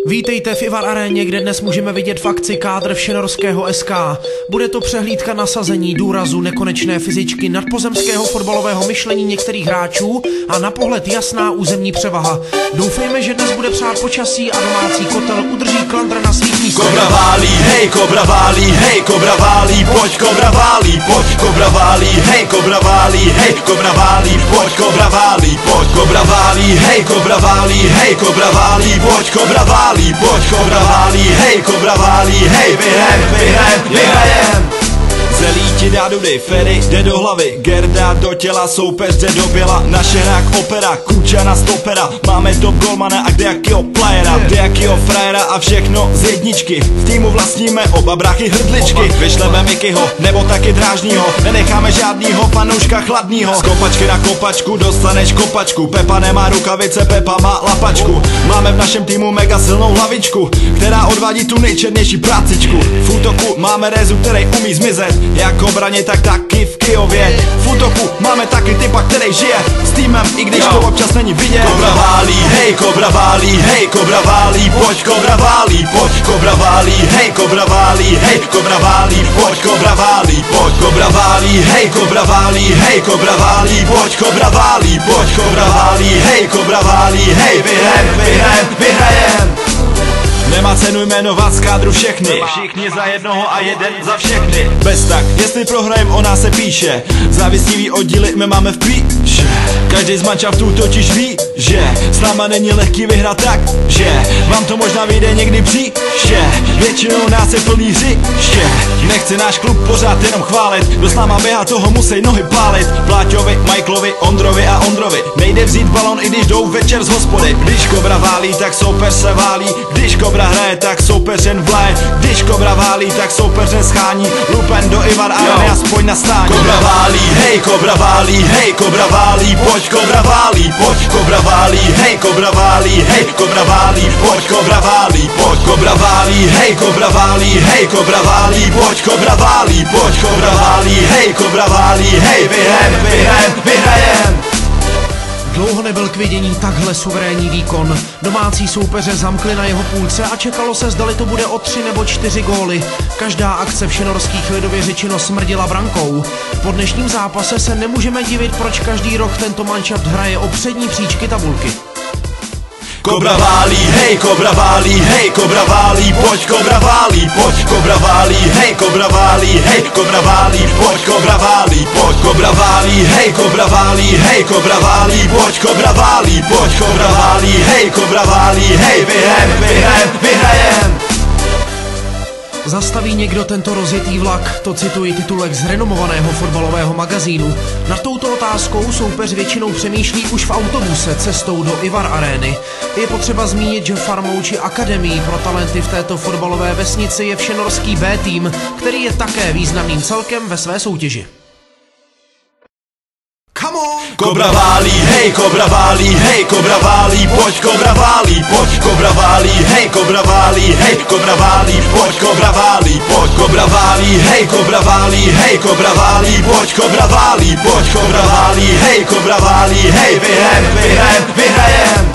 Vítejte v Ivar Aréně, kde dnes můžeme vidět v akci kádr Všenorského SK. Bude to přehlídka nasazení, důrazu, nekonečné fyzičky, nadpozemského fotbalového myšlení některých hráčů a na pohled jasná územní převaha. Doufejme, že dnes bude přát počasí a domácí kotel udrží Klandra na svých místech. Kobra válí, hej, kobra válí, hej, kobra válí, pojď kobra válí, pojď kobra válí, hej, kobra válí, hej, kobra válí, pojď kobra válí, pojď kobra válí, hej, kobra válí, hej, kobra válí, pojď kobra válí, pojď kobra válí, hej, kobra válí, hej, vyhrajem. Celý ti dá dudy, Ferry jde do hlavy, Gerda do těla, soupeř jde do běla, naše hrák opera, Kuča na stopera, máme top golmana a kde jakýho playera, kde jakýho frajera a všechno z jedničky. V týmu vlastníme oba bráchy hrdličky, vyšleme Mikyho nebo taky Drážního, nenecháme žádnýho fanouška chladnýho. Z kopačky na kopačku dostaneš kopačku, Pepa nemá rukavice, Pepa má lapačku. Máme v našem týmu mega silnou hlavičku, která odvádí tu nejčernější prácičku. V útoku máme Rézu, který umí zmizet, jak v obraně, tak taky v Kyjově. V útoku máme taky typa, který žije s týmem, i když to občas není vidět. Kobra válí, hej, kobra válí, hej, kobra válí, pojď kobra válí, pojď kobra válí, hej, kobra válí, hej, kobra válí, pojď kobra válí, pojď kobra válí, hej, kobra válí, hej, kobra válí, pojď kobra válí, pojď kobra válí, hej, kobra válí, hej, vyhrajem. Nemá cenu jmenovat z kádru všechny, všichni za jednoho a jeden za všechny. Bez tak, jestli prohrajem, o nás se píše, závistivý oddíly my máme v píše. Každý z manšaftů totiž ví, že s náma není lehký vyhrát tak, že vám to možná vyjde někdy příště. Většinou nás je plný hřiště, nechci náš klub pořád jenom chválit, kdo s náma běhá, toho musí nohy pálit. Pláťovi, Michaelovi, Ondrovi a Ondrovi nejde vzít balon, i když jdou večer z hospody. Když kobra válí, tak soupeř se válí, když kobra hraje, tak soupeř jen vlaje. Když kobra válí, tak soupeř neschání, lupen do Ivar Arény aspoň na stání. Kobra válí, hej, kobra válí, hej, kobra válí, pojď kobra válí, pojď kobra válí, hej, kobra válí, hej, kobra válí, pojď kobra válí, pojď kobra válí, hej, kobra válí, hej, kobra válí, pojď kobra válí, pojď kobra válí, hej, kobra válí, hej, vyhrajem. Dlouho nebyl k vidění takhle suverénní výkon. Domácí soupeře zamkli na jeho půlce a čekalo se, zdali to bude o 3 nebo 4 góly. Každá akce všenorských lidově řečeno smrdila brankou. Po dnešním zápase se nemůžeme divit, proč každý rok tento manšaft hraje o přední příčky tabulky. Kobra válí, hej, kobra válí, hej, kobra válí, pojď kobra válí, pojď kobra válí, hej, kobra válí, hej, kobra válí, pojď kobra válí, pojď kobra válí, hej, kobra válí, hej, kobra válí, pojď kobra válí, pojď kobra válí, hej, kobra válí, hej, vyhrajem. Zastaví někdo tento rozjetý vlak? To cituji titulek z renomovaného fotbalového magazínu. Nad touto otázkou soupeř většinou přemýšlí už v autobuse cestou do Ivar Arény. Je potřeba zmínit, že farmou či akademií pro talenty v této fotbalové vesnici je všenorský B tým, který je také významným celkem ve své soutěži. Kobra válí, hej, kobra válí, hej, kobra válí, pojď kobra válí, pojď kobra válí, hej, kobra válí, hej, kobra válí, pojď kobra válí, pojď kobra válí, hej, kobra válí, hej, kobra válí, pojď kobra válí, pojď kobra válí, hej, kobra válí, hej, vyhrajem.